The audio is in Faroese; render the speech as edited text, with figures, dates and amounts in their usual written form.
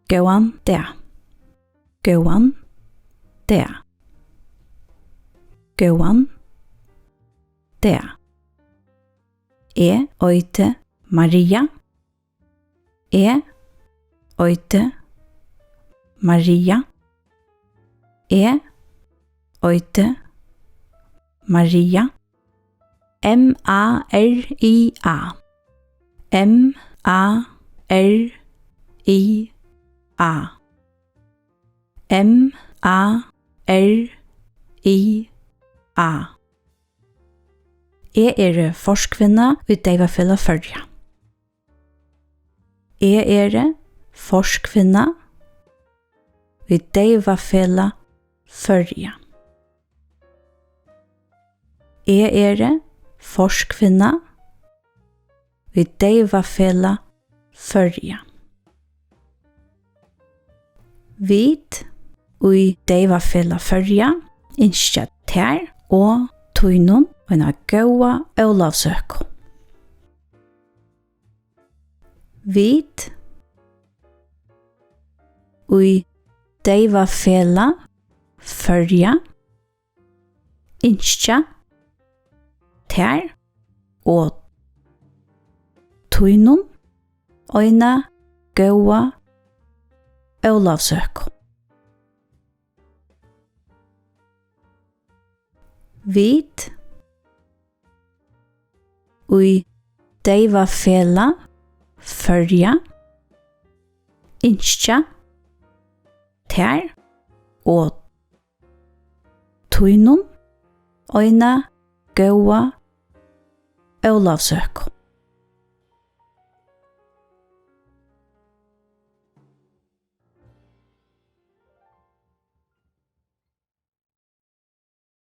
Góðan dag. Góðan dag. Góðan dag. Eiti Maria. Eiti Maria. Eiti Maria. Maria. Maria. Maria. Forskvinna vid Deivafella Førja. Forskvinna vid Deivafella Førja. Forskvinna vid Deivafella Førja. Vit ui Deivafella Førja innskja tær og tøynun og en gåa Ólavsøku. Vit ui Deivafella Førja innskja tær og tøynun og en gåa Ólavsøku. Vit ui Deivafella Førja innskja tær og tøynun og en gåa Ólavsøku.